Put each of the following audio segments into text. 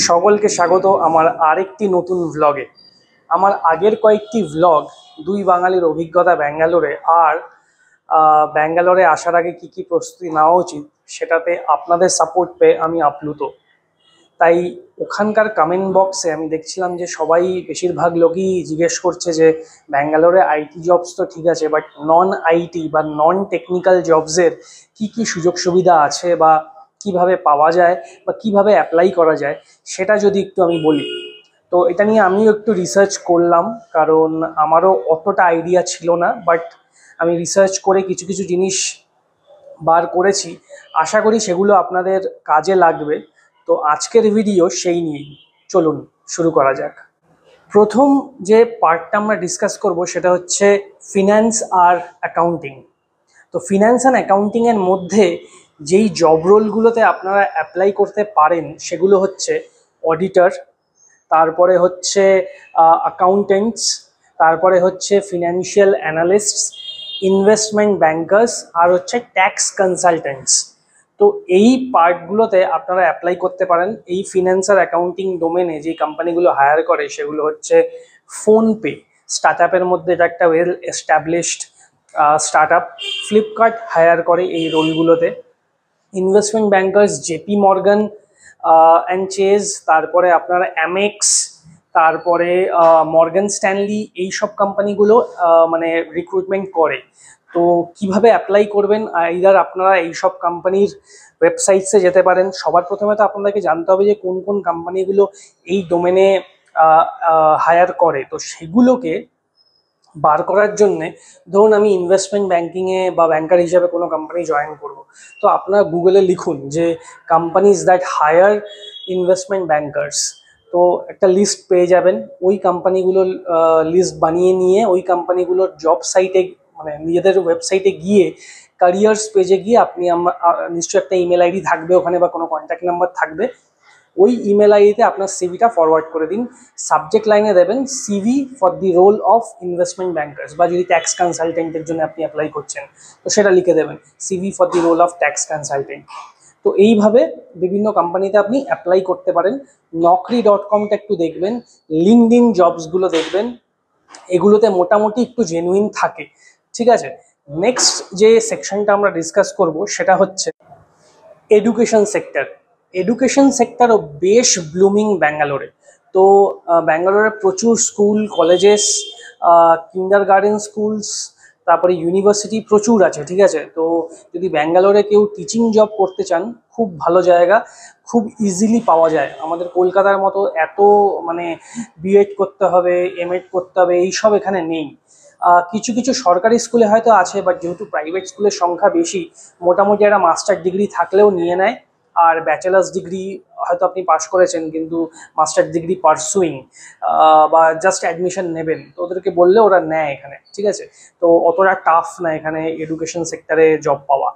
সকলকে স্বাগত আমার আরেকটি নতুন ভ্লগে। আমার আগের কয়েকটি ভ্লগ দুই বাঙালির অভিজ্ঞতা ব্যাঙ্গালোরে আর ব্যাঙ্গালোরে আসার আগে কি কি প্রস্তুতি নেওয়া উচিত সেটাতে আপনাদের সাপোর্ট পেয়ে আমি আপ্লুত। তাই ওখানকার কমেন্ট বক্সে আমি দেখছিলাম যে সবাই বেশিরভাগ লোকই জিজ্ঞেস করছে যে ব্যাঙ্গালোরে আইটি জবস তো ঠিক আছে, বাট নন আইটি বা নন টেকনিক্যাল জবসের কি কি সুযোগ সুবিধা আছে বা কিভাবে পাওয়া যায় বা কিভাবে অ্যাপ্লাই করা যায় সেটা যদি একটু আমি বলি। তো এটা নিয়ে আমিও একটু রিসার্চ করলাম, কারণ আমারও অতটা আইডিয়া ছিল না, বাট আমি রিসার্চ করে কিছু কিছু জিনিস বার করেছি। আশা করি সেগুলো আপনাদের কাজে লাগবে। তো আজকের ভিডিও সেই নিয়েই, চলুন শুরু করা যাক। প্রথম যে পার্টটা আমরা ডিসকাস করব সেটা হচ্ছে ফিন্যান্স আর অ্যাকাউন্টিং। তো ফিন্যান্স অ্যান্ড অ্যাকাউন্টিংয়ের মধ্যে যেই জব রোলগুলোতে আপনারা অ্যাপ্লাই করতে পারেন সেগুলো হচ্ছে অডিটর, তারপরে হচ্ছে অ্যাকাউন্টেন্টস, তারপরে হচ্ছে ফিনান্সিয়াল অ্যানালিস্টস, ইনভেস্টমেন্ট ব্যাংকার্স আর হচ্ছে ট্যাক্স কনসালটেন্টস। তো এই পার্টগুলোতে আপনারা অ্যাপ্লাই করতে পারেন। এই ফিন্যান্স আর অ্যাকাউন্টিং ডোমেনে যে কোম্পানিগুলো হায়ার করে সেগুলো হচ্ছে ফোনপে, স্টার্ট আপের মধ্যে এটা একটা well established start up. Flipkart hire করে এই রোলগুলোতে। Investment bankers JP Morgan and Chase, তারপরে আপনার অ্যামেক্স, তারপরে মর্গান স্ট্যানলি, এই সব কোম্পানিগুলো মানে রিক্রুটমেন্ট করে। তো কিভাবে অ্যাপ্লাই করবেন, আইদার আপনারা এই সব কোম্পানির ওয়েবসাইটসে যেতে পারেন। সবার প্রথমে তো আপনাদেরকে জানতে হবে যে কোন কোন কোম্পানিগুলো এই ডোমেনে হায়ার করে। তো সেগুলোকে বার করার জন্যে, ধরুন আমি ইনভেস্টমেন্ট ব্যাঙ্কিংয়ে বা ব্যাংকার হিসাবে কোনো কোম্পানি জয়েন করব, তো আপনারা গুগলে লিখুন যে companies that hire investment bankers. তো একটা লিস্ট পেয়ে যাবেন। ওই কোম্পানিগুলোর লিস্ট বানিয়ে নিয়ে ওই কোম্পানিগুলোর জব সাইটে মানে নিজেদের ওয়েবসাইটে গিয়ে ক্যারিয়ার্স পেজে গিয়ে আপনি নিশ্চয়ই একটা ইমেল আইডি থাকবে ওখানে বা কোনো কন্ট্যাক্ট নাম্বার থাকবে। ওই ইমেল আইডিতে আপনার সিভিটা ফরওয়ার্ড করে দিন। সাবজেক্ট লাইনে দেবেন CV for the role of investment bankers, বা যদি ট্যাক্স কনসালটেন্টের জন্য আপনি অ্যাপ্লাই করছেন তো সেটা লিখে দেবেন CV for the role of tax consultant. তো এইভাবে বিভিন্ন কোম্পানিতে আপনি অ্যাপ্লাই করতে পারেন। naukri.com-টা একটু দেখবেন, লিঙ্কডইন জবসগুলো দেখবেন, এগুলোতে মোটামুটি একটু জেনুইন থাকে। ঠিক আছে, নেক্সট যে সেকশনটা আমরা ডিসকাস করব সেটা হচ্ছে এডুকেশন সেক্টর। এডুকেশন সেক্টরও বেশ ব্লুমিং ব্যাঙ্গালোরে। তো ব্যাঙ্গালোরে প্রচুর স্কুল কলেজেস, কিন্ডার গার্ডেন স্কুলস, তারপরে ইউনিভার্সিটি প্রচুর আছে। ঠিক আছে, তো যদি ব্যাঙ্গালোরে কেউ টিচিং জব করতে চান, খুব ভালো জায়গা, খুব ইজিলি পাওয়া যায়। আমাদের কলকাতার মতো এত মানে বিএড করতে হবে, এমএড করতে হবে, এইসব এখানে নেই। কিছু কিছু সরকারি স্কুলে হয়তো আছে, বাট যেহেতু প্রাইভেট স্কুলের সংখ্যা বেশি, মোটামুটি একটা মাস্টার ডিগ্রি থাকলেও নিয়ে নেয়। আর ব্যাচেলার্স ডিগ্রি হয়তো আপনি পাশ করেছেন কিন্তু মাস্টার ডিগ্রি পারসুইং বা জাস্ট অ্যাডমিশন নেবেন, তো ওদেরকে বললে ওরা নেয় এখানে। ঠিক আছে, তো অতটা টাফ না এখানে এডুকেশন সেক্টরে জব পাওয়া।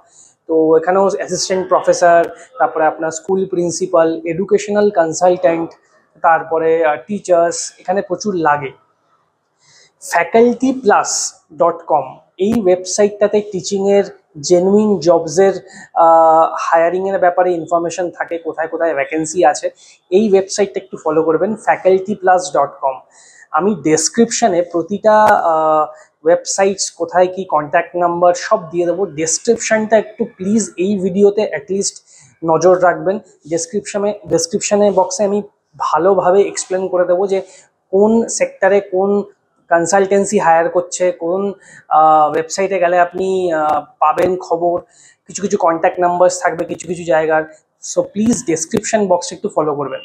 তো এখানেও অ্যাসিস্ট্যান্ট প্রফেসর, তারপরে আপনার স্কুল প্রিন্সিপাল, এডুকেশনাল কনসালট্যান্ট, তারপরে টিচার্স এখানে প্রচুর লাগে। facultyplus.com এই ওয়েবসাইটটাতে টিচিংয়ের জেনুইন জবসের হায়ারিংয়ের ব্যাপারে ইনফরমেশন থাকে, কোথায় কোথায় ভ্যাকেন্সি আছে। এই ওয়েবসাইটটা একটু ফলো করবেন, facultyplus.com। আমি ডেসক্রিপশানে প্রতিটা ওয়েবসাইটস কোথায় কি কন্ট্যাক্ট নাম্বার সব দিয়ে দেবো। ডেসক্রিপশানটা একটু প্লিজ এই ভিডিওতে অ্যাটলিস্ট নজর রাখবেন। ডেসক্রিপশানে বক্সে আমি ভালোভাবে এক্সপ্লেন করে দেবো যে কোন সেক্টরে কোন কনসালটেন্সি হায়ার করছে, কোন ওয়েবসাইটে গেলে আপনি পাবেন খবর। কিছু কিছু কন্ট্যাক্ট নাম্বার থাকবে কিছু কিছু জায়গার। সো প্লিজ ডেসক্রিপশন বক্সটা একটু ফলো করবেন।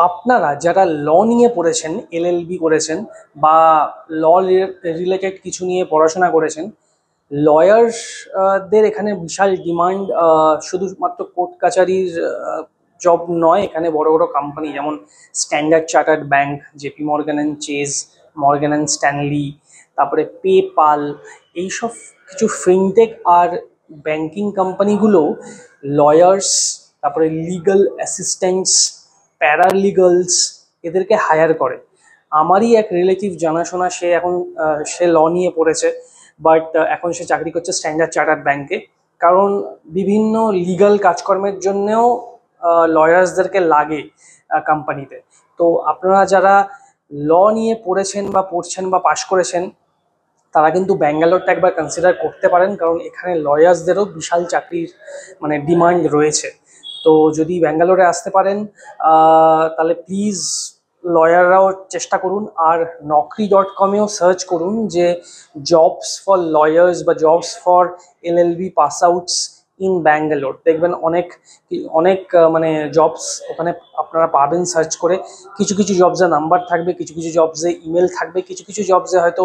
আপনারা যারা ল নিয়ে পড়েছেন, এলএলবি করেছেন বা ল রিলেটেড কিছু নিয়ে পড়াশোনা করেছেন, লয়ার্সদের এখানে বিশাল ডিমান্ড। শুধুমাত্র কোর্ট কাচারির জব নয়, এখানে বড় বড় কোম্পানি যেমন Standard Chartered bank, J P Morgan and Chase, Morgan and Stanley, তারপরে পেপাল, এইসব কিছু ফিনটেক আর ব্যাংকিং কোম্পানিগুলো লয়ার্স, তারপরে লিগাল অ্যাসিস্ট্যান্টস, প্যারালিগালস এদেরকে হায়ার করে। আমারই এক রিলেটিভ জানাশোনা, সে ল নিয়ে পড়েছে, বাট এখন সে চাকরি করছে স্ট্যান্ডার্ড চার্টার্ড ব্যাংকে। কারণ বিভিন্ন লিগাল কাজকর্মের জন্যেও লয়ার্সদেরকে লাগে কোম্পানিতে। তো আপনারা যারা ল নিয়ে পড়েছেন বা পড়ছেন বা পাশ করেছেন, তারা কিন্তু ব্যাঙ্গালোরটা একবার কনসিডার করতে পারেন, কারণ এখানে লয়ার্সদেরও বিশাল চাকরির মানে ডিমান্ড রয়েছে। তো যদি ব্যাঙ্গালোরে আসতে পারেন তাহলে প্লিজ লয়াররাও চেষ্টা করুন। আর naukri.com-এও সার্চ করুন যে জবস ফর লয়ার্স বা jobs for LLB pass outs in Bangalore. দেখবেন অনেক অনেক মানে জবস ওখানে আপনারা পাবেন সার্চ করে। কিছু কিছু জবসে নাম্বার থাকবে, কিছু কিছু জবসে ইমেল থাকবে, কিছু কিছু জবসে হয়তো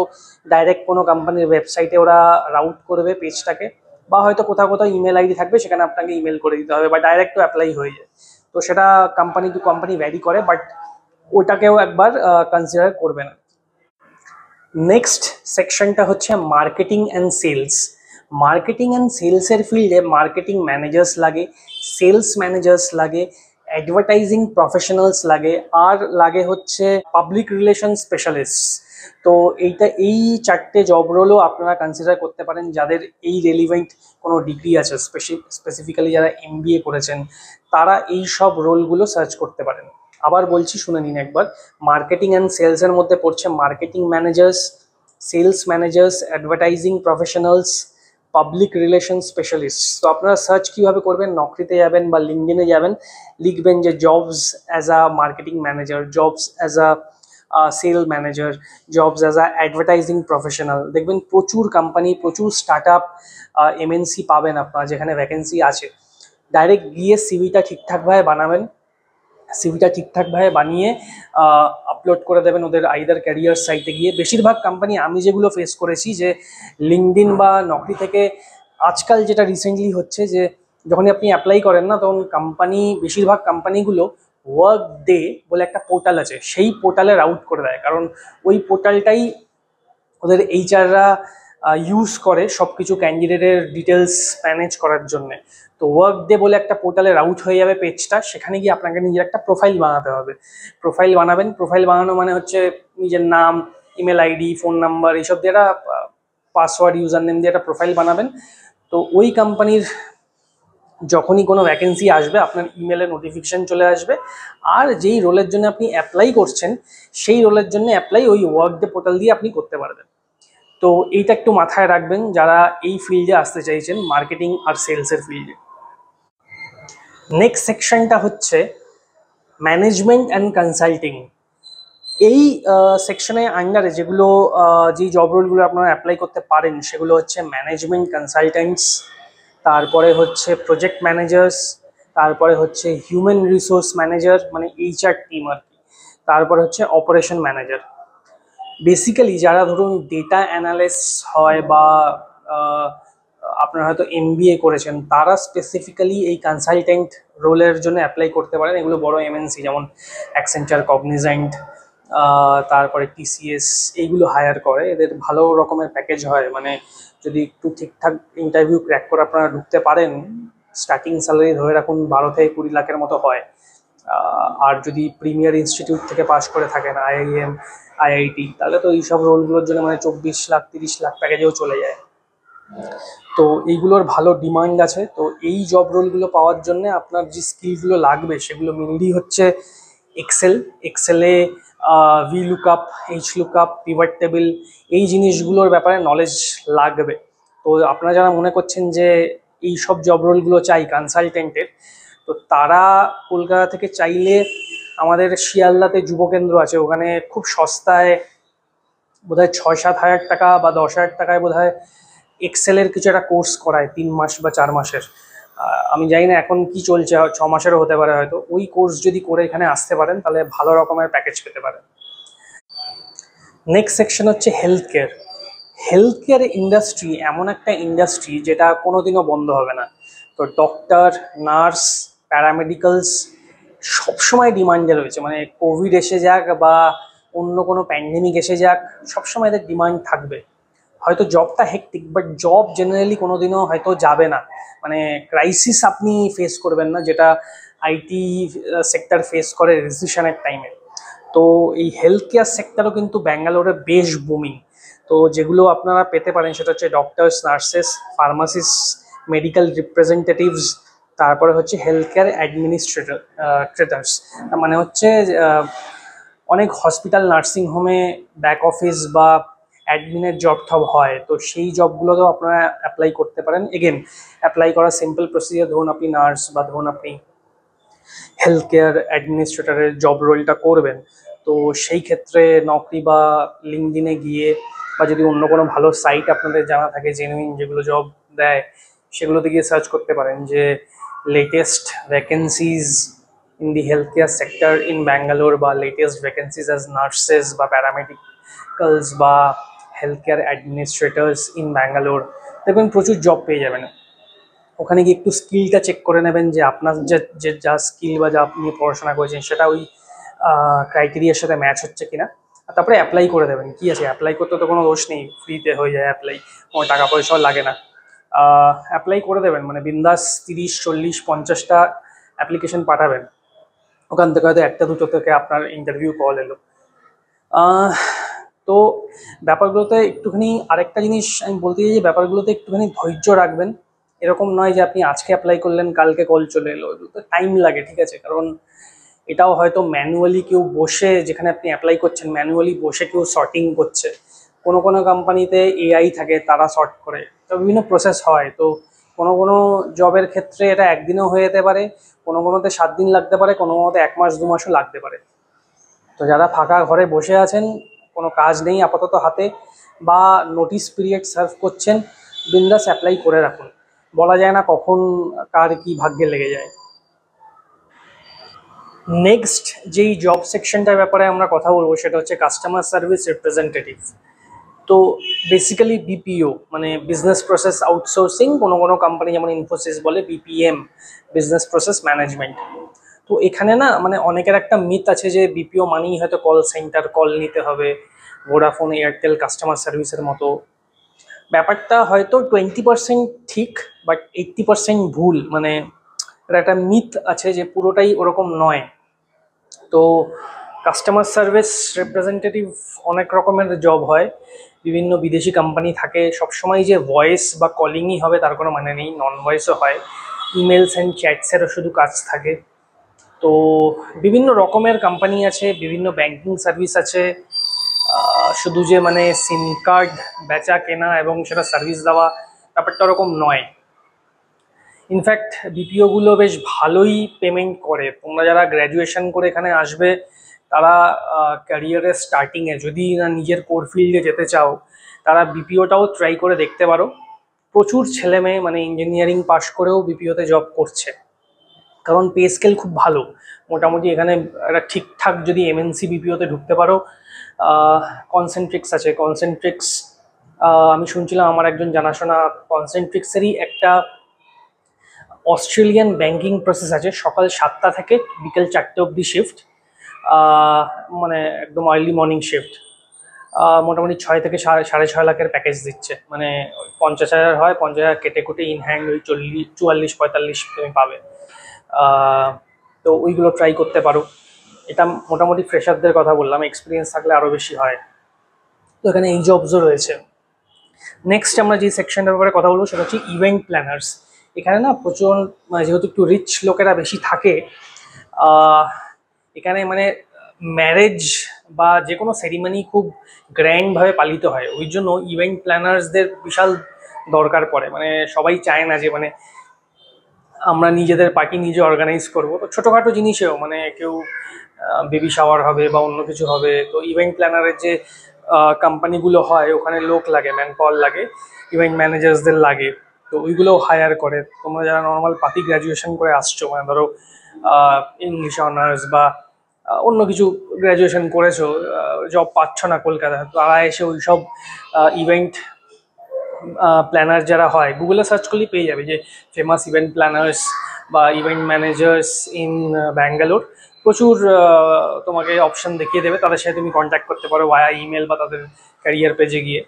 ডাইরেক্ট কোনো কোম্পানির ওয়েবসাইটে ওরা রাউট করবে পেজটাকে, বা হয়তো কোথাও কোথাও ইমেল আইডি থাকবে, সেখানে আপনাকে ইমেল করে দিতে হবে, বা ডাইরেক্টও অ্যাপ্লাই হয়ে যায়। তো সেটা কোম্পানি টু কোম্পানি ভ্যারি করে, বাট ওটাকেও একবার কনসিডার করবেন। নেক্সট সেকশনটা হচ্ছে marketing and sales. Marketing and সেলসের ফিল্ডে মার্কেটিং ম্যানেজার্স লাগে, সেলস ম্যানেজার্স লাগে, অ্যাডভার্টাইজিং প্রফেশনালস লাগে, আর লাগে হচ্ছে পাবলিক রিলেশন স্পেশালিস্ট। তো এই চারটে জব রোলও আপনারা কনসিডার করতে পারেন যাদের এই রেলিভেন্ট কোনো ডিগ্রি আছে, স্পেসিফিক্যালি যারা এমবিএ করেছেন তারা এই সব রোলগুলো সার্চ করতে পারেন। আবার বলছি, শুনে নিন একবার। মার্কেটিং অ্যান্ড সেলসের মধ্যে পড়ছে marketing managers, sales managers, advertising professionals, public relation specialist. তো আপনারা সার্চ কীভাবে করবেন? নকরিতে যাবেন বা লিঙ্কডিনে যাবেন, লিখবেন যে jobs as a marketing manager, jobs as a sale manager, jobs as a advertising professional. দেখবেন প্রচুর কোম্পানি, প্রচুর স্টার্ট আপ এমএনসি পাবেন আপনারা যেখানে ভ্যাকেন্সি আছে। ডাইরেক্ট গিয়ে সিভিটা ঠিকঠাকভাবে বানাবেন, সিভিটা ঠিকঠাকভাবে বানিয়ে আপলোড করে দেবেন ওদের আইদার ক্যারিয়ার সাইটে গিয়ে। বেশিরভাগ কোম্পানি আমি যেগুলো ফেস করেছি, যে লিঙ্কডিন বা নকরি থেকে আজকাল যেটা রিসেন্টলি হচ্ছে, যে যখনই আপনি অ্যাপ্লাই করেন না, তখন বেশিরভাগ কোম্পানিগুলো ওয়ার্ক ডে বলে একটা পোর্টাল আছে, সেই পোর্টালে রাউট করে দেয়, কারণ ওই পোর্টালটাই ওদের এইচআররা ইউজ করে সব কিছু ক্যান্ডিডেটের ডিটেলস ম্যানেজ করার জন্যে। তো ওয়ার্ক ডে বলে একটা পোর্টালে রাউট হয়ে যাবে পেজটা, সেখানে গিয়ে আপনাকে নিজের একটা প্রোফাইল বানাতে হবে। প্রোফাইল বানাবেন, প্রোফাইল বানানো মানে হচ্ছে নিজের নাম, ইমেল আইডি, ফোন নাম্বার, এইসব দিয়ে একটা পাসওয়ার্ড, ইউজার নেম দিয়ে একটা প্রোফাইল বানাবেন। তো ওই কোম্পানির যখনই কোনো ভ্যাকেন্সি আসবে আপনার ইমেলে নোটিফিকেশান চলে আসবে, আর যেই রোলের জন্য আপনি অ্যাপ্লাই করছেন সেই রোলের জন্য অ্যাপ্লাই ওই ওয়ার্ক ডে পোর্টাল দিয়ে আপনি করতে পারবেন। তো এইটা একটু মাথায় রাখবেন যারা এই ফিল্ডে আসতে চাইছেন, মার্কেটিং আর সেলসের ফিল্ডে। নেক্সট সেকশনটা হচ্ছে ম্যানেজমেন্ট অ্যান্ড কনসাল্টিং। এই সেকশনের আন্ডারে যেই জব রোলগুলো আপনারা অ্যাপ্লাই করতে পারেন সেগুলো হচ্ছে ম্যানেজমেন্ট কনসালটেন্টস, তারপরে হচ্ছে প্রজেক্ট ম্যানেজার্স, তারপরে হচ্ছে হিউম্যান রিসোর্স ম্যানেজার মানে এইচআর টিম আর কি, তারপরে হচ্ছে অপারেশন ম্যানেজার। বেসিক্যালি যারা ধরুন ডেটা অ্যানালিস্ট হয় বা আপনারা হয়তো এমবিএ করেছেন, তারা স্পেসিফিক্যালি এই কনসালটেন্ট রোলের জন্য অ্যাপ্লাই করতে পারেন। এগুলো বড় এমএনসি যেমন অ্যাকসেঞ্চার, কগনিজেন্ট, তারপরে টিসিএস, এইগুলো হায়ার করে। এদের ভালো রকমের প্যাকেজ হয়, মানে যদি একটু ঠিকঠাক ইন্টারভিউ ক্র্যাক করে আপনারা ঢুকতে পারেন, স্টার্টিং স্যালারি ধরে রাখুন 12 থেকে 20 লাখের মতো হয়। আর যদি প্রিমিয়ার ইনস্টিটিউট থেকে পাস করে থাকেন, আইআইএম, আইআইটি, তাহলে তো এইসব রোলগুলোর জন্য মানে 24 লাখ 30 লাখ প্যাকেজেও চলে যায়। তো এইগুলোর ভালো ডিমান্ড আছে। তো এই জব রোলগুলো পাওয়ার জন্য আপনার যে স্কিলগুলো লাগবে সেগুলো মেনলি হচ্ছে এক্সেলে V lookup, H lookup, pivot table, এই জিনিসগুলোর ব্যাপারে নলেজ লাগবে। তো আপনারা যারা মনে করছেন যে এই সব জব রোলগুলো চাই কনসালটেন্টের, তো তারা কলকাতা থেকে চাইলে আমাদের শিয়ালদাতে যুবকেন্দ্র আছে, ওখানে খুব সস্তায় বোধহয় 6-7 হাজার টাকা বা 10 হাজার টাকায় বোধহয় এক্সেলের কিছু একটা কোর্স করায় 3 মাস বা 4 মাসের। আমি জানি না এখন কি চলছে, 6 মাসেরও হতে পারে হয়তো। ওই কোর্স যদি করে এখানে আসতে পারেন তাহলে ভালো রকমের প্যাকেজ পেতে পারেন। নেক্সট সেকশন হচ্ছে health care. Health care industry এমন একটা ইন্ডাস্ট্রি যেটা কোনোদিনও বন্ধ হবে না। তো ডক্টর, নার্স, প্যারামেডিক্যালস সবসময় ডিমান্ডে রয়েছে, মানে কোভিড এসে যাক বা অন্য কোনো প্যান্ডেমিক এসে যাক, সবসময় এদের ডিমান্ড থাকবে। হয়তো জবটা হেক্টিক, বাট জব জেনারেলি কোনোদিনও হয়তো যাবে না, মানে ক্রাইসিস আপনি ফেস করবেন না, যেটা আইটি সেক্টর ফেস করে রিসেশনের টাইমে। তো এই হেলথ কেয়ার সেক্টরও কিন্তু ব্যাঙ্গালোরে বেশ বুমিং। তো যেগুলো আপনারা পেতে পারেন সেটা হচ্ছে doctors, nurses, pharmacist, medical representatives, তারপরে হচ্ছে হেলথ কেয়ার অ্যাডমিনিস্ট্রেটার্স, মানে হচ্ছে অনেক হসপিটাল নার্সিং হোমে ব্যাক অফিস বা অ্যাডমিনের জব টব হয়, তো সেই জবগুলোতেও আপনারা অ্যাপ্লাই করতে পারেন। এগেন অ্যাপ্লাই করার সিম্পল প্রসিজার, ধরুন আপনি নার্স বা ধরুন আপনি হেলথ কেয়ার অ্যাডমিনিস্ট্রেটরের জব রোলটা করবেন, তো সেই ক্ষেত্রে নকরি বা লিঙ্কডিনে গিয়ে বা যদি অন্য কোনো ভালো সাইট আপনাদের জানা থাকে জেনুইন যেগুলো জব দেয়, সেগুলোতে গিয়ে সার্চ করতে পারেন যে latest vacancies in the health care sector in Bangalore, বা লেটেস্ট ভ্যাকেন্সিজ অ্যাজ নার্সেস বা প্যারামেডিক্যালস বা হেলথ কেয়ার অ্যাডমিনিস্ট্রেটার্স ইন ব্যাঙ্গালোর। দেখবেন প্রচুর জব পেয়ে যাবেন। ওখানে গিয়ে একটু স্কিলটা চেক করে নেবেন যে আপনার যে যা স্কিল বা যা আপনি পড়াশোনা করেছেন সেটা ওই ক্রাইটেরিয়ার সাথে ম্যাচ হচ্ছে কিনা, আর তারপরে অ্যাপ্লাই করে দেবেন। কি আছে, অ্যাপ্লাই করতে তো কোনো দোষ নেই, ফ্রিতে হয়ে যায় অ্যাপ্লাই, কোনো টাকা পয়সাও লাগে না। অ্যাপ্লাই করে দেবেন, মানে বিন্দাস 30, 40, 50টা অ্যাপ্লিকেশন পাঠাবেন, ওখান থেকে হয়তো একটা দুটো থেকে আপনার ইন্টারভিউ কল এলো। তো ব্যাপারগুলোতে একটুখানি, আরেকটা জিনিস আমি বলতে চাই যে ব্যাপারগুলোতে একটুখানি ধৈর্য রাখবেন। এরকম নয় যে আপনি আজকে অ্যাপ্লাই করলেন কালকে কল চলে এলো, এগুলোতে টাইম লাগে, ঠিক আছে? কারণ এটাও হয়তো ম্যানুয়ালি কেউ বসে, যেখানে আপনি অ্যাপ্লাই করছেন ম্যানুয়ালি বসে কেউ সর্টিং করছে, কোনো কোনো কোম্পানিতে এআই থাকে তারা সর্ট করে, তো বিভিন্ন প্রসেস হয়। তো কোনো কোনো জবের ক্ষেত্রে এটা একদিনেও হয়ে যেতে পারে, কোনো কোনোতে 7 দিন লাগতে পারে, কোনো কোনোতে 1 মাস 2 মাসও লাগতে পারে। তো যারা ফাঁকা ঘরে বসে আছেন, কোনো কাজ নেই আপাতত হাতে, বা নোটিস পিরিয়ড সার্ভ করছেন, বিন্দাস অ্যাপ্লাই করে রাখুন, বলা যায় না কখন কার কি ভাগ্যে লেগে যায়। নেক্সট যেই জব সেকশনটার ব্যাপারে আমরা কথা বলবো সেটা হচ্ছে কাস্টমার সার্ভিস রিপ্রেজেন্টেটিভ। তো বেসিক্যালি বিপিও মানে বিজনেস প্রসেস আউটসোর্সিং, কোনো কোনো কোম্পানি যেমন ইনফোসিস বলে বিপিএম, বিজনেস প্রসেস ম্যানেজমেন্ট। তো এখানে না মানে অনেকের একটা মিথ আছে যে বিপিও মানেই হয়তো কল সেন্টার, কল নিতে হবে, ভোডাফোন এয়ারটেল কাস্টমার সার্ভিসের মতো। ব্যাপারটা হয়তো 20% ঠিক, বাট 80% ভুল, মানে এটা একটা মিথ আছে যে পুরোটাই ওরকম নয়। তো কাস্টমার সার্ভিস রিপ্রেজেন্টেটিভ অনেক রকমের জব হয়, বিভিন্ন বিদেশি কোম্পানি থাকে, সবসময় যে ভয়েস বা কলিংই হবে তার কোনো মানে নেই, নন ভয়েসও হয়, ইমেলস অ্যান্ড চ্যাটসেরও শুধু কাজ থাকে। তো বিভিন্ন রকমের কোম্পানি আছে, বিভিন্ন ব্যাংকিং সার্ভিস আছে, শুধু যে মানে সিম কার্ড বেচা কেনা এবং সেটা সার্ভিস দেওয়া, ব্যাপারটা ওরকম নয়। ইনফ্যাক্ট বিপিওগুলো বেশ ভালোই পেমেন্ট করে। তোমরা যারা গ্র্যাজুয়েশন করে এখানে আসবে তারা ক্যারিয়ারের স্টার্টিংয়ে যদি না নিজের কোর ফিল্ডে যেতে চাও, তারা বিপিওটাও ট্রাই করে দেখতে পারো। প্রচুর ছেলে মেয়ে মানে ইঞ্জিনিয়ারিং পাশ করেও বিপিওতে জব করছে, কারণ পে স্কেল খুব ভালো। মোটামুটি এখানে একটা ঠিকঠাক যদি এমএনসি বিপিওতে ঢুকতে পারো, কনসেন্ট্রিক্স আছে, কনসেন্ট্রিক্স আমি শুনছিলাম আমার একজন জানাশোনা কনসেন্ট্রিক্সেরই একটা অস্ট্রেলিয়ান ব্যাংকিং প্রসেস আছে, সকাল 7টা থেকে বিকেল 4টে অবধি শিফট, মানে একদম আর্লি মর্নিং শিফট। মোটামুটি 6 থেকে 6.5 লাখের প্যাকেজ দিচ্ছে, মানে 50,000 হয়, 50,000 কেটে কুটে ইন হ্যান্ড ওই 44-45 তুমি পাবে। তো ওইগুলো ট্রাই করতে পারো। এটা মোটামুটি ফ্রেশারদের কথা বললাম, এক্সপিরিয়েন্স থাকলে আরও বেশি হয়। তো এখানে এই জবসও রয়েছে। নেক্সট আমরা যে সেকশনটার ব্যাপারে কথা বলবো সেটা হচ্ছে ইভেন্ট প্ল্যানার্স। এখানে না প্রচুর মানে যেহেতু একটু রিচ লোকেরা বেশি থাকে, এখানে মানে ম্যারেজ বা যে কোনো সেরিমনি খুব গ্র্যান্ডভাবে পালিত হয়, ওই জন্য ইভেন্ট প্ল্যানার্সদের বিশাল দরকার পড়ে। মানে সবাই চায় না যে মানে আমরা নিজেদের পার্টি নিজে অর্গানাইজ করবো, তো ছোটোখাটো জিনিসেও মানে কেউ বেবি শাওয়ার হবে বা অন্য কিছু হবে, তো ইভেন্ট প্ল্যানারের যে কোম্পানিগুলো হয় ওখানে লোক লাগে, ম্যান পাওয়ার লাগে, ইভেন্ট ম্যানেজার্সদের লাগে, তো ওইগুলোও হায়ার করে। তোমরা যারা নর্মাল পাতি গ্র্যাজুয়েশন করে আসছো, মানে ধরো ইংলিশ অনার্স বা অন্য কিছু গ্র্যাজুয়েশন করেছো, জব পাচ্ছ না কলকাতায়, তারা এসে ওই সব ইভেন্ট প্ল্যানার যারা হয় গুগলে সার্চ করলেই পেয়ে যাবে যে ফেমাস ইভেন্ট প্ল্যানার্স বা ইভেন্ট ম্যানেজার্স ইন ব্যাঙ্গালোর। প্রচুর তোমাকে অপশন দেখিয়ে দেবে, তাদের সাথে তুমি কন্ট্যাক্ট করতে পারো ভায়া ইমেল বা তাদের ক্যারিয়ার পেজে গিয়ে।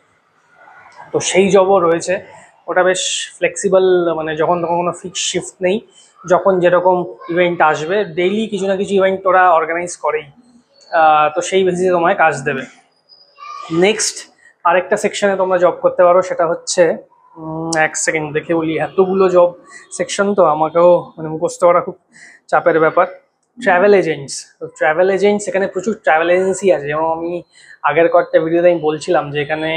তো সেই জবও রয়েছে, ওটা বেশ ফ্লেক্সিবল, মানে যখন তখন কোনো ফিক্স শিফট নেই, যখন যেরকম ইভেন্ট আসবে ডেইলি কিছু না কিছু ইভেন্ট ওরা অর্গানাইজ করেই, তো সেই বেসিসে তোমায় কাজ দেবে। নেক্সট আরেকটা সেকশনে তোমরা জব করতে পারো, সেটা হচ্ছে এক সেকেন্ড দেখে বলি, এতগুলো জব সেকশন তো আমাকেও মানে মুখস্থ করা খুব চাপের ব্যাপার। ট্রাভেল এজেন্টস, তো ট্রাভেল এজেন্টস এখানে প্রচুর ট্রাভেল এজেন্সি আছে, যেমন আমি আগের কয়েকটা ভিডিওতে আমি বলছিলাম যে এখানে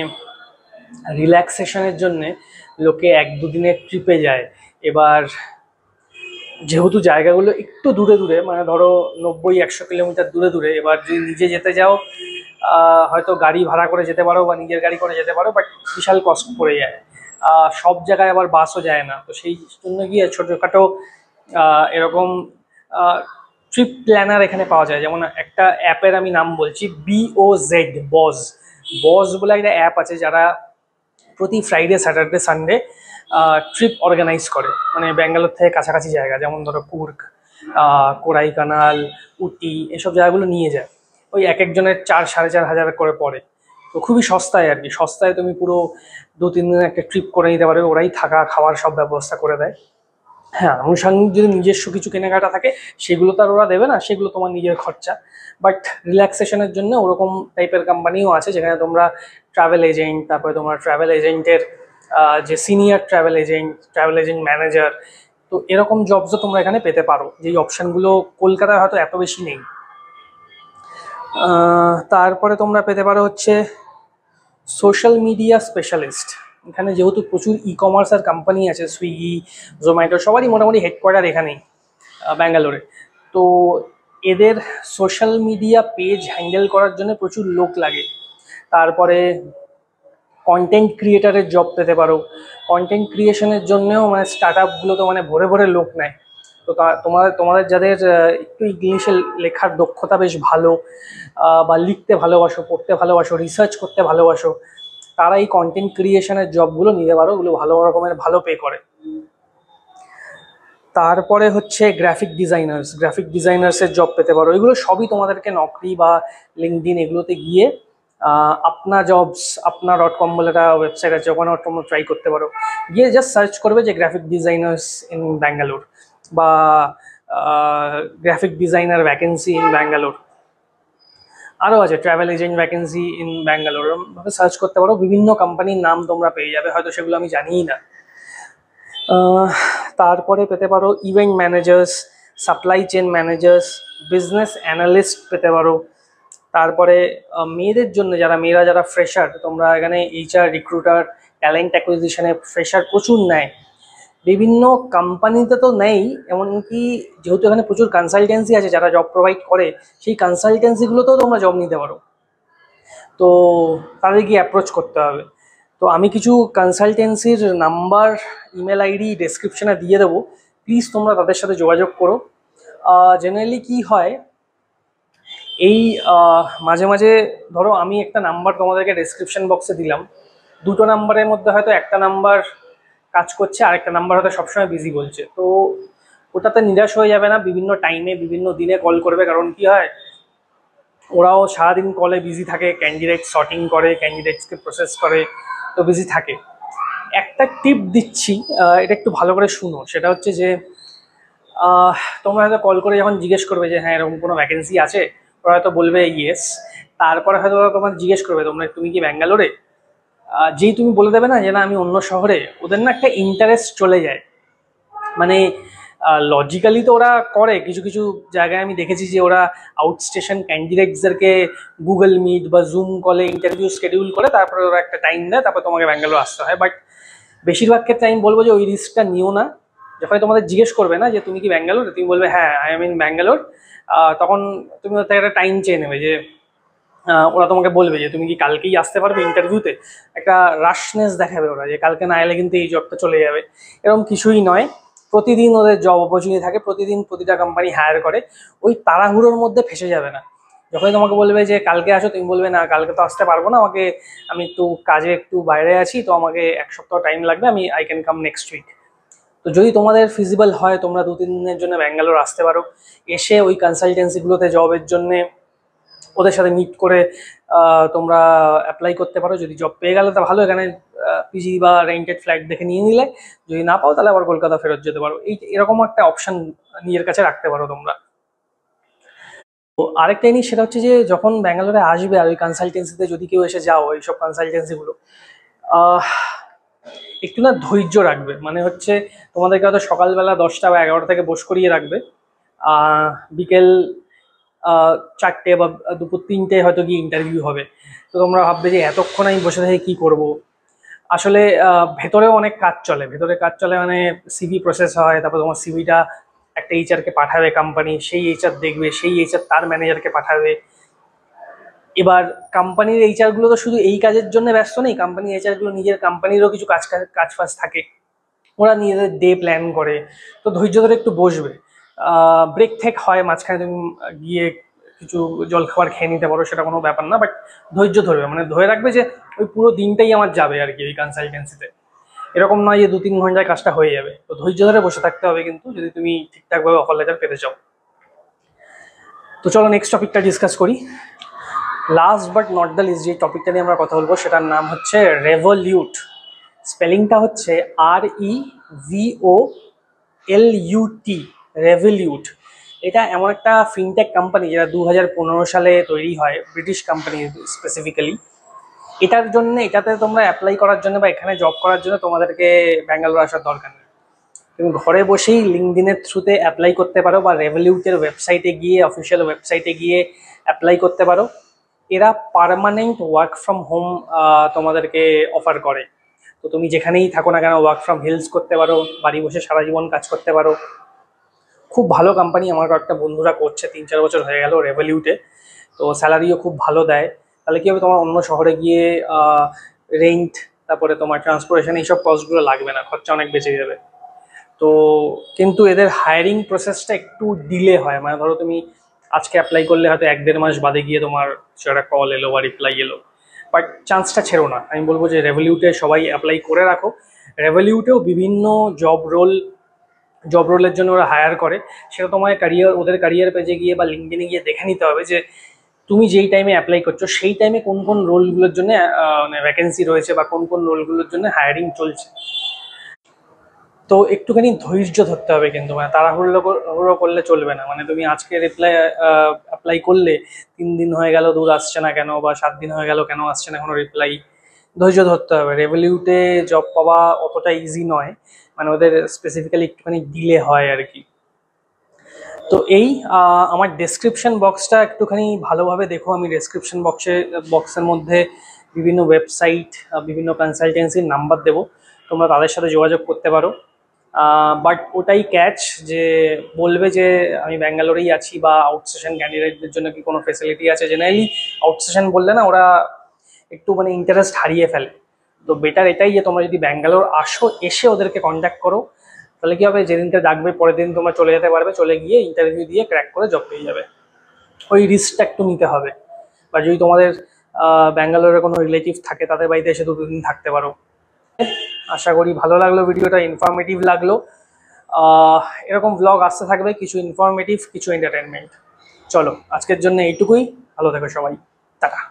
রিল্যাক্সেশনের জন্যে লোকে 1-2 দিনের ট্রিপে যায়। এবার যেহেতু জায়গাগুলো একটু দূরে দূরে, মানে ধরো 90-100 কিলোমিটার দূরে দূরে, এবার যদি নিজে যেতে যাও হয়তো গাড়ি ভাড়া করে যেতে পারো বা নিজের গাড়ি করে যেতে পারো, বাট বিশাল কস্ট পড়ে যায়। সব জায়গায় আবার বাসও যায় না, তো সেই জন্য গিয়ে ছোটোখাটো এরকম ট্রিপ প্ল্যানার এখানে পাওয়া যায়। যেমন একটা অ্যাপের আমি নাম বলছি, BOZ, বজ বজ বলে একটা অ্যাপ আছে, যারা প্রতি Friday, Saturday, Sunday trip organise করে, মানে ব্যাঙ্গালোর থেকে কাছাকাছি জায়গা, যেমন ধরো কুর্গ, কোরাইকানাল, উটি, এসব জায়গাগুলো নিয়ে যায়। ওই এক একজনের 4-4,500 করে পড়ে। তো খুবই সস্তায় আর কি, সস্তায় তুমি পুরো 2-3 দিনের একটা ট্রিপ করে নিতে পারবে, ওরাই থাকা খাওয়ার সব ব্যবস্থা করে দেয়। হ্যাঁ, আনুষঙ্গিক যদি নিজস্ব কিছু কেনাকাটা থাকে সেগুলো তো আর ওরা দেবে না, সেগুলো তোমার নিজের খরচা। বাট রিল্যাক্সেশনের জন্য ওরকম টাইপের কোম্পানিও আছে, যেখানে তোমরা ট্রাভেল এজেন্ট, তারপরে তোমার ট্রাভেল এজেন্টের যে সিনিয়র ট্রাভেল এজেন্ট ম্যানেজার, তো এরকম জবসও তোমরা এখানে পেতে পারো, যেই অপশানগুলো কলকাতায় হয়তো এত বেশি নেই। তারপরে তোমরা পেতে পারো হচ্ছে সোশ্যাল মিডিয়া স্পেশালিস্ট। এখানে যেহেতু প্রচুর কমার্সের কোম্পানি আছে, সুইগি, জোম্যাটো, সবারই মোটামুটি হেডকোয়ার্টার এখানেই ব্যাঙ্গালোরে। তো এদের সোশ্যাল মিডিয়া পেজ হ্যান্ডেল করার জন্য প্রচুর লোক লাগে। তারপরে কন্টেন্ট ক্রিয়েটারের জব পেতে পারো। কন্টেন্ট ক্রিয়েশনের জন্যও মানে স্টার্ট আপগুলো তো মানে ভরে ভরে লোক নেয়। তো তোমাদের যাদের একটু ইংলিশে লেখার দক্ষতা বেশ ভালো, বা লিখতে ভালোবাসো, পড়তে ভালোবাসো, রিসার্চ করতে ভালোবাসো, তারা এই কন্টেন্ট ক্রিয়েশনের জবগুলো নিতে পারো, ওগুলো ভালো রকমের ভালো পে করে। তারপরে হচ্ছে গ্রাফিক ডিজাইনার্সের জব পেতে পারো। এগুলো সবই তোমাদেরকে নকরি বা লিঙ্কডইন এগুলোতে গিয়ে আপনা জবস, আপনা.com বলে একটা ওয়েবসাইট আছে, ওখানে তোমরা ট্রাই করতে পারো। গিয়ে জাস্ট সার্চ করবে যে গ্রাফিক ডিজাইনার্স ইন ব্যাঙ্গালোর, বা graphic designer vacancy in Bangalore. আরও আছে travel agent vacancy in Bangalore, ভাবে সার্চ করতে পারো, বিভিন্ন কোম্পানির নাম তোমরা পেয়ে যাবে, হয়তো সেগুলো আমি জানিই না। তারপরে পেতে পারো event managers, supply chain managers, business analyst পেতে পারো। তারপরে মেয়েরা যারা ফ্রেশার, তোমরা এখানে HR রিক্রুটার, ট্যালেন্ট অ্যাকুইজিশনে ফ্রেশার প্রচুর নেয়। বিভিন্ন কোম্পানিতে তো নেই, এমনকি যেহেতু এখানে প্রচুর কনসালটেন্সি আছে যারা জব প্রোভাইড করে, সেই কনসালটেন্সিগুলোতেও তোমরা জব নিতে পারো। তো তাদেরকে অ্যাপ্রোচ করতে হবে। তো আমি কিছু কনসালটেন্সির নাম্বার, ইমেল আইডি ডেসক্রিপশনে দিয়ে দেবো, প্লিজ তোমরা তাদের সাথে যোগাযোগ করো। জেনারেলি কি হয়, এই মাঝে মাঝে ধরো আমি একটা নাম্বার তোমাদেরকে ডেসক্রিপশন বক্সে দিলাম, দুটো নাম্বারের মধ্যে হয়তো একটা নাম্বার কাজ করছে, আরেকটা নাম্বার হয়তো সবসময় বিজি বলছে। তো ওটাতে নিরাশ হয়ে যাবে না, বিভিন্ন টাইমে বিভিন্ন দিনে কল করবে, কারণ কি হয়, ওরাও সারাদিন কলে বিজি থাকে, ক্যান্ডিডেট শর্টিং করে, ক্যান্ডিডেটসকে প্রসেস করে, তো বিজি থাকে। একটা টিপ দিচ্ছি, এটা একটু ভালো করে শুনো। সেটা হচ্ছে যে তোমরা হয়তো কল করে যখন জিজ্ঞেস করবে যে হ্যাঁ এরকম কোনো ভ্যাকেন্সি আছে, ওরা হয়তো বলবে ইয়েস। তারপরে হয়তো ওরা তোমার জিজ্ঞেস করবে তুমি কি ব্যাঙ্গালোরে। যেই তুমি বলে দেবে না যে না আমি অন্য শহরে, ওদের না একটা ইন্টারেস্ট চলে যায়। মানে লজিক্যালি তো ওরা করে, কিছু কিছু জায়গায় আমি দেখেছি যে ওরা আউটস্টেশন ক্যান্ডিডেটসদেরকে গুগল মিট বা জুম কলে ইন্টারভিউ শিডিউল করে, তারপরে ওরা একটা টাইম দেয়, তারপর তোমাকে ব্যাঙ্গালোর আসতে হয়। বাট বেশিরভাগ ক্ষেত্রে আমি বলবো যে ওই রিস্কটা নিও না। যখন তোমাদের জিজ্ঞেস করবে না যে তুমি কি ব্যাঙ্গালোর, তুমি বলবে হ্যাঁ আই এম ইন ব্যাঙ্গালোর, তখন তুমি ওর থেকে একটা টাইম চেয়ে নেবে যে ওরা তোমাকে বলবে যে তুমি কি কালকেই আসতে পারবে ইন্টারভিউতে। একটা রাশনেস দেখাবে ওরা, যে কালকে না এলে কিন্তু এই জবটা চলে যাবে। এরকম কিছুই নয়, প্রতিদিন ওদের জব অপরচুনিটি থাকে, প্রতিদিন প্রতিটা কোম্পানি হায়ার করে। ওই তাড়াহুড়োর মধ্যে ফেসে যাবে না। যখনই তোমাকে বলবে যে কালকে আসো, তুমি বলবে না কালকে তো আসতে পারবো না, আমি একটু কাজে একটু বাইরে আছি, তো আমাকে 1 সপ্তাহ টাইম লাগবে, I can come next week. তো যদি তোমাদের ফিজিবল হয়, তোমরা 2-3 দিনের জন্য ব্যাঙ্গালোর আসতে পারো, এসে ওই কনসালটেন্সিগুলোতে জবের জন্যে ওদের সাথে মিট করে তোমরা অ্যাপ্লাই করতে পারো। যদি জব পেয়ে গেলে তা ভালো, এখানে পিজি বা রেন্টেড ফ্ল্যাট দেখে নিয়ে নিলে, যদি না পাও তাহলে আবার কলকাতা ফেরত যেতে পারো। এরকম একটা অপশন নিজের কাছে রাখতে পারো তোমরা। তো আরেকটা জিনিস, সেটা হচ্ছে যে যখন ব্যাঙ্গালোরে আসবে আর ওই কনসালটেন্সিতে যদি কেউ এসে যাও, এইসব কনসালটেন্সিগুলো একটু না ধৈর্য রাখবে, মানে হচ্ছে তোমাদেরকে হয়তো সকালবেলা 10টা বা 11টা থেকে বস করিয়ে রাখবে, বিকেল 4টে বা দুপুর 3টে হয়তো গিয়ে ইন্টারভিউ হবে। তো তোমরা ভাববে যে এতক্ষণ আমি বসে থেকে কি করব। আসলে ভেতরেও অনেক কাজ চলে, ভেতরে কাজ চলে মানে সিভি প্রসেস হয়, তারপর তোমার সিভিটা একটা এইচআরকে পাঠাবে কোম্পানি, সেই এইচআর দেখবে, সেই এইচআর তার ম্যানেজারকে পাঠাবে। এবার কোম্পানির এইচআর গুলো তো শুধু এই কাজের জন্য ব্যস্ত নেই, কোম্পানির এইচআর গুলো নিজের কোম্পানিরও কিছু কাজ ফাজ থাকে, ওরা নিজেদের ডে প্ল্যান করে। তো ধৈর্য ধরে একটু বসবে। ব্রেক থেক হয় মাঝখানে, তুমি গিয়ে কিছু জলখাবার খেয়ে নিতে পারো, সেটা কোনো ব্যাপার না, বাট ধৈর্য ধরবে, মানে ধরে রাখবে যে ওই পুরো দিনটাই আমার যাবে আর কি ওই কনসালটেন্সিতে। এরকম নয় যে 2-3 ঘন্টায় কাজটা হয়ে যাবে। তো ধৈর্য ধরে বসে থাকতে হবে কিন্তু, যদি তুমি ঠিকঠাকভাবে অফার লেটার পেতে চাও। তো চলো নেক্সট টপিকটা ডিসকাস করি। Last but not the least যে টপিকটা নিয়ে আমরা কথা বলবো সেটার নাম হচ্ছে রেভলিউট। স্পেলিংটা হচ্ছে REVOLUT, রেভলিউট। এটা এমন একটা ফিনটেক কোম্পানি যেটা 2015 সালে তৈরি হয়, ব্রিটিশ কোম্পানি স্পেসিফিক্যালি। এটাতে তোমরা অ্যাপ্লাই করার জন্য বা এখানে জব করার জন্য তোমাদেরকে ব্যাঙ্গালোর আসার দরকার নেই। তুমি ঘরে বসেই লিঙ্কডইনের থ্রুতে অ্যাপ্লাই করতে পারো, বা রেভলিউটের ওয়েবসাইটে গিয়ে, অফিসিয়াল ওয়েবসাইটে গিয়ে অ্যাপ্লাই করতে পারো। এরা পার্মানেন্ট ওয়ার্ক ফ্রম হোম তোমাদেরকে অফার করে। তো তুমি যেখানেই থাকো না কেন ওয়ার্ক ফ্রম হিলস করতে পারো, বাড়ি বসে সারা জীবন কাজ করতে পারো। খুব ভালো কোম্পানি, আমার কয়েকটা বন্ধুরা করছে, 3-4 বছর হয়ে গেল রেভলিউটে। তো স্যালারিও খুব ভালো দেয়। তাহলে কি হবে, তোমার অন্য শহরে গিয়ে রেন্ট, তারপরে তোমার ট্রান্সপোর্টেশন, এইসব কস্টগুলো লাগবে না, খরচা অনেক বেঁচে যাবে। তো কিন্তু এদের হায়ারিং প্রসেসটা একটু ডিলে হয়, মানে ধরো তুমি আজকে অ্যাপ্লাই করলে হয়তো 1-1.5 মাস বাদে গিয়ে তোমার সেটা কল এলো বা রিপ্লাই এলো। বাট চান্সটা ছেড়ো না, আমি বলবো যে রেভলিউটে সবাই অ্যাপ্লাই করে রাখো। রেভলিউটেও বিভিন্ন জব রোলের জন্য ওরা হায়ার করে। সেটা তোমায় ওদের ক্যারিয়ার পেজে গিয়ে বা লিঙ্কডইনে গিয়ে দেখে নিতে হবে যে তুমি যেই টাইমে অ্যাপ্লাই করছো সেই টাইমে কোন কোন রোলগুলোর জন্য মানে ভ্যাকেন্সি রয়েছে, বা কোন কোন রোলগুলোর জন্য হায়ারিং চলছে। তো একটুখানি ধৈর্য ধরতে হবে কিন্তু, মানে তাড়াহুড়ো করলে চলবে না। মানে তুমি আজকে অ্যাপ্লাই করলে, 3 দিন হয়ে গেল, দূর আসছে না কেন, বা 7 দিন হয়ে গেল, কেন আসছে না কোনো রিপ্লাই। ধৈর্য ধরতে হবে। রেভলিউটে জব পাওয়া অতটা ইজি নয়, মানে ওদের স্পেসিফিক্যালি একটুখানি ডিলে হয় আর কি। তো এই আমার ডেসক্রিপশন বক্সটা একটুখানি ভালোভাবে দেখো। আমি ডেসক্রিপশন বক্সের মধ্যে বিভিন্ন ওয়েবসাইট, বিভিন্ন কনসালটেন্সির নাম্বার দেবো, তোমরা তাদের সাথে যোগাযোগ করতে পারো। বাট ওটাই ক্যাচ, যে বলবে যে আমি ব্যাঙ্গালোরেই আছি, বা আউটস্টেশন ক্যান্ডিডেটদের জন্য কি কোনো ফেসিলিটি আছে। জেনারেলি আউটস্টেশন বললে না ওরা একটু মানে ইন্টারেস্ট হারিয়ে ফেলে। তো বেটার এটাই যে তোমরা যদি ব্যাঙ্গালোর আসো, এসে ওদেরকে কন্ট্যাক্ট করো, তাহলে কি হবে, যেদিনকে ডাকবে পরের দিন তোমরা চলে যেতে পারবে, চলে গিয়ে ইন্টারভিউ দিয়ে ক্র্যাক করে জব পেয়ে যাবে। ওই রিস্কটা একটু নিতে হবে। বা যদি তোমাদের ব্যাঙ্গালোরে কোনো রিলেটিভ থাকে, তাদের বাড়িতে এসে 2-3 দিন থাকতে পারো। আশা করি ভালো লাগলো ভিডিওটা, ইনফরমেটিভ লাগলো। এরকম ব্লগ আসতে থাকবে, কিছু ইনফরমেটিভ, কিছু এন্টারটেনমেন্ট। চলো আজকের জন্য এইটুকুই, ভালো থেকো সবাই, টাটা।